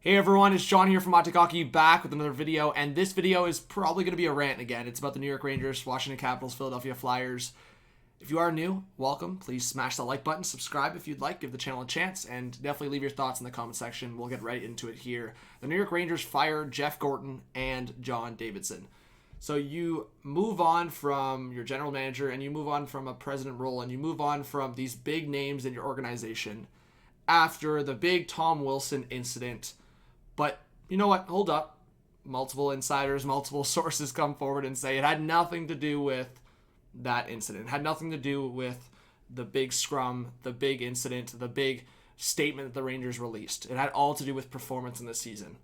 Hey everyone, it's Sean here from MCKAY Hockey, back with another video, and this video is probably going to be a rant again. It's about the New York Rangers, Washington Capitals, Philadelphia Flyers. If you are new, welcome. Please smash that like button, subscribe if you'd like, give the channel a chance, and definitely leave your thoughts in the comment section. We'll get right into it here. The New York Rangers fired Jeff Gorton and John Davidson. So you move on from your general manager, and you move on from a president role, and you move on from these big names in your organization after the big Tom Wilson incident. But you know what? Hold up. Multiple insiders, multiple sources come forward and say it had nothing to do with that incident. It had nothing to do with the big scrum, the big incident, the big statement that the Rangers released. It had all to do with performance in the season.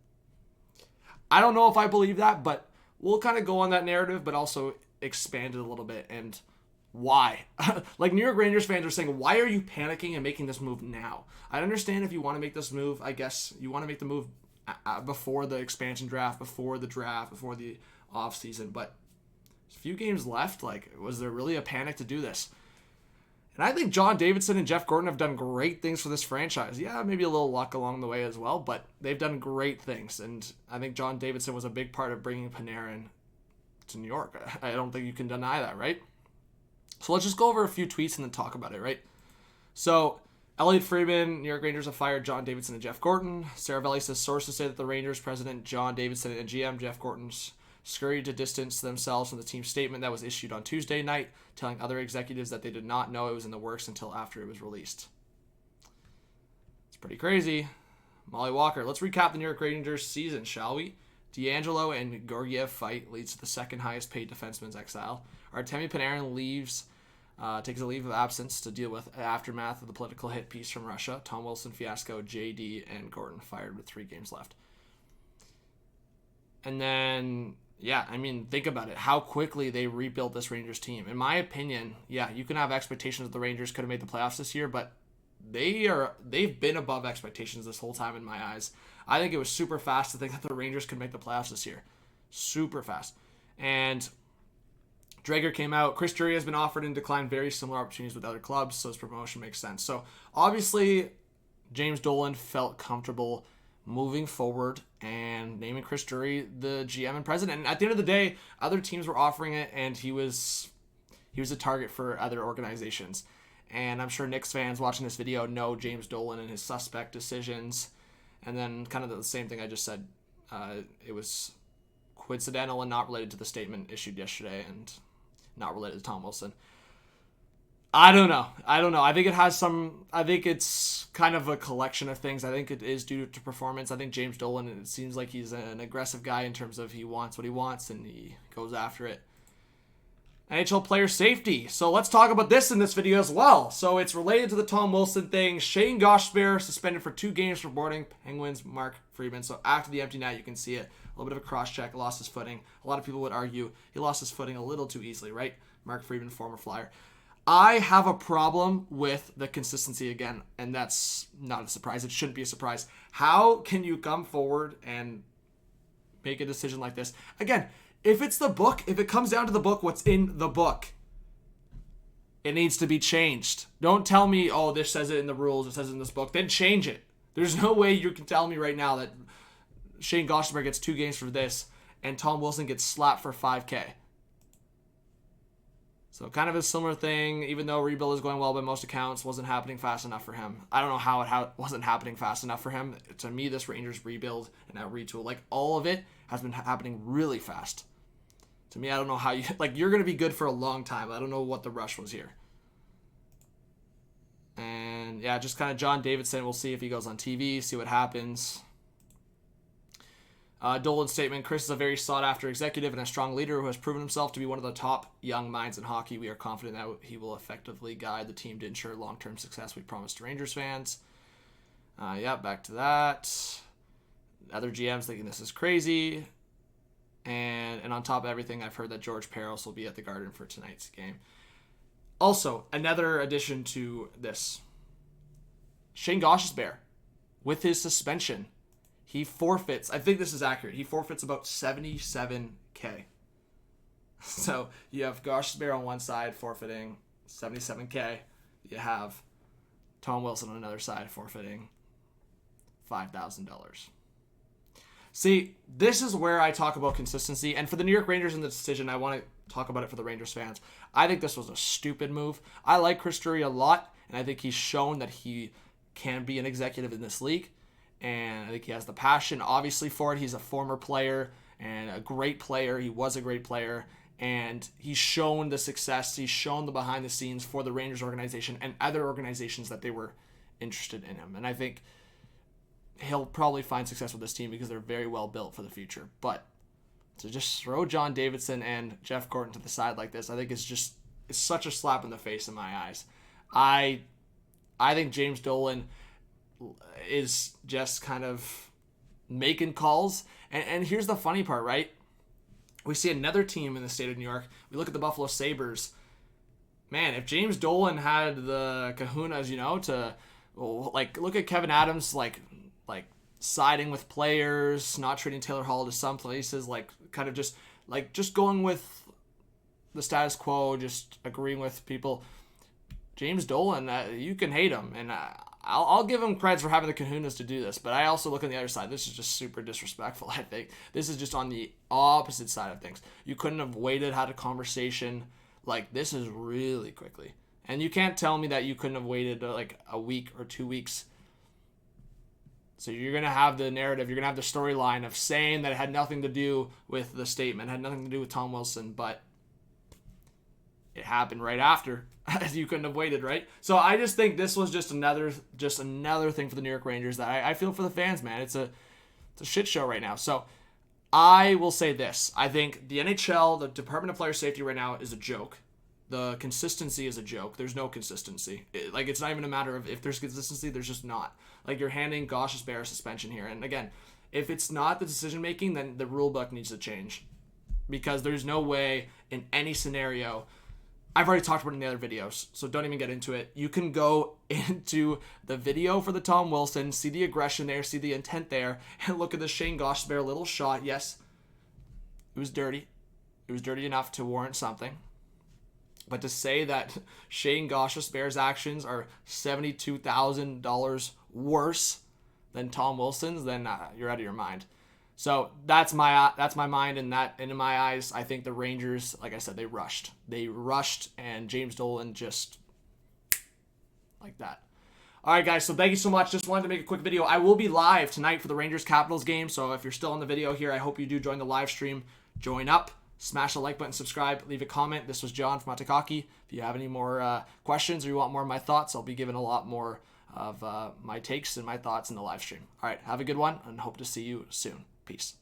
I don't know if I believe that, but we'll kind of go on that narrative, but also expand it a little bit. And why? Like, New York Rangers fans are saying, why are you panicking and making this move now? I understand if you want to make this move. I guess you want to make the move before the expansion draft, before the off season, but a few games left. Like, was there really a panic to do this? And I think John Davidson and Jeff Gorton have done great things for this franchise. Yeah, maybe a little luck along the way as well, but they've done great things. And I think John Davidson was a big part of bringing Panarin to New York. I don't think you can deny that, right? So let's just go over a few tweets and then talk about it, right? So Elliot Friedman, New York Rangers have fired John Davidson and Jeff Gorton. Saravelli says sources say that the Rangers president John Davidson and GM Jeff Gorton scurried to distance themselves from the team statement that was issued on Tuesday night, telling other executives that they did not know it was in the works until after it was released. It's pretty crazy. Molly Walker, let's recap the New York Rangers season, shall we? D'Angelo and Georgiev fight leads to the second highest paid defenseman's exile. Artemi Panarin takes a leave of absence to deal with the aftermath of the political hit piece from Russia. Tom Wilson fiasco, JD and Gorton fired with 3 games left. And then, yeah, I mean, think about it. How quickly they rebuilt this Rangers team. In my opinion, yeah, you can have expectations that the Rangers could have made the playoffs this year, but they've been above expectations this whole time in my eyes. I think it was super fast to think that the Rangers could make the playoffs this year. Super fast. And Drager came out. Chris Drury has been offered and declined very similar opportunities with other clubs, so his promotion makes sense. So obviously, James Dolan felt comfortable moving forward and naming Chris Drury the GM and president. And at the end of the day, other teams were offering it, and he was a target for other organizations. And I'm sure Knicks fans watching this video know James Dolan and his suspect decisions. And then kind of the same thing I just said. It was coincidental and not related to the statement issued yesterday, and not related to Tom Wilson. I don't know. I think it's kind of a collection of things. I think it is due to performance. I think James Dolan, it seems like he's an aggressive guy in terms of he wants what he wants and he goes after it. NHL player safety. So let's talk about this in this video as well. So it's related to the Tom Wilson thing. Shane Gostisbehere suspended for 2 games for boarding Penguins Mark Friedman. So after the empty net, you can see it. A little bit of a cross-check. Lost his footing. A lot of people would argue he lost his footing a little too easily, right? Mark Friedman, former Flyer. I have a problem with the consistency again, and that's not a surprise. It shouldn't be a surprise. How can you come forward and make a decision like this? Again, if it's the book, if it comes down to the book, what's in the book, it needs to be changed. Don't tell me, oh, this says it in the rules, it says it in this book. Then change it. There's no way you can tell me right now that Shane Gostisbehere gets 2 games for this and Tom Wilson gets slapped for $5,000. So kind of a similar thing, even though rebuild is going well by most accounts, wasn't happening fast enough for him. I don't know how it wasn't happening fast enough for him. To me, this Rangers rebuild and now retool, like all of it has been happening really fast. To me, I don't know how you're going to be good for a long time. I don't know what the rush was here. And yeah, just kind of John Davidson. We'll see if he goes on TV, see what happens. Dolan's statement, Chris is a very sought-after executive and a strong leader who has proven himself to be one of the top young minds in hockey. We are confident that he will effectively guide the team to ensure long-term success we promised to Rangers fans. Yeah, back to that. Other GMs thinking this is crazy. And on top of everything, I've heard that George Peros will be at the Garden for tonight's game. Also, another addition to this. Shane Gostisbehere, with his suspension, he forfeits, I think this is accurate, he forfeits about $77,000. So you have Gostisbehere on one side forfeiting $77,000. You have Tom Wilson on another side forfeiting $5,000. See, this is where I talk about consistency. And for the New York Rangers in the decision, I want to talk about it for the Rangers fans. I think this was a stupid move. I like Chris Drury a lot, and I think he's shown that he can be an executive in this league. And I think he has the passion, obviously, for it. He's a former player and a great player. He was a great player. And he's shown the success. He's shown the behind the scenes for the Rangers organization and other organizations that they were interested in him. And I think he'll probably find success with this team because they're very well built for the future. But to just throw John Davidson and Jeff Gorton to the side like this, I think it's such a slap in the face in my eyes. I think James Dolan is just kind of making calls. And here's the funny part, right? We see another team in the state of New York. We look at the Buffalo Sabres. Man, if James Dolan had the kahunas, to look at Kevin Adams, like siding with players, not trading Taylor Hall to some places, kind of just going with the status quo, just agreeing with people. James Dolan, you can hate him, and I'll give him credit for having the kahunas to do this, but I also look on the other side. This is just super disrespectful, I think. This is just on the opposite side of things. You couldn't have waited, had a conversation. This is really quickly. And you can't tell me that you couldn't have waited a week or 2 weeks. So you're going to have the narrative, you're going to have the storyline of saying that it had nothing to do with the statement, had nothing to do with Tom Wilson, but it happened right after. You couldn't have waited, right? So I just think this was just another thing for the New York Rangers that I feel for the fans, man. It's a shit show right now. So I will say this. I think the NHL, the Department of Player Safety right now is a joke. The consistency is a joke. There's no consistency. It's not even a matter of if there's consistency, there's just not. You're handing Gostisbehere suspension here. And again, if it's not the decision making, then the rule book needs to change. Because there's no way in any scenario. I've already talked about it in the other videos, so don't even get into it. You can go into the video for the Tom Wilson, see the aggression there, see the intent there, and look at the Shane Gostisbehere little shot. Yes, it was dirty. It was dirty enough to warrant something. But to say that Shane Gostisbehere's actions are $72,000 worse than Tom Wilson's, then you're out of your mind. So that's my mind, and in my eyes, I think the Rangers, like I said, they rushed. And James Dolan just like that. All right, guys, so thank you so much. Just wanted to make a quick video. I will be live tonight for the Rangers-Capitals game, so if you're still on the video here, I hope you do join the live stream. Join up. Smash the like button, subscribe, leave a comment. This was John from Hockey. If you have any more questions or you want more of my thoughts, I'll be giving a lot more of my takes and my thoughts in the live stream. All right, have a good one, and hope to see you soon. Peace.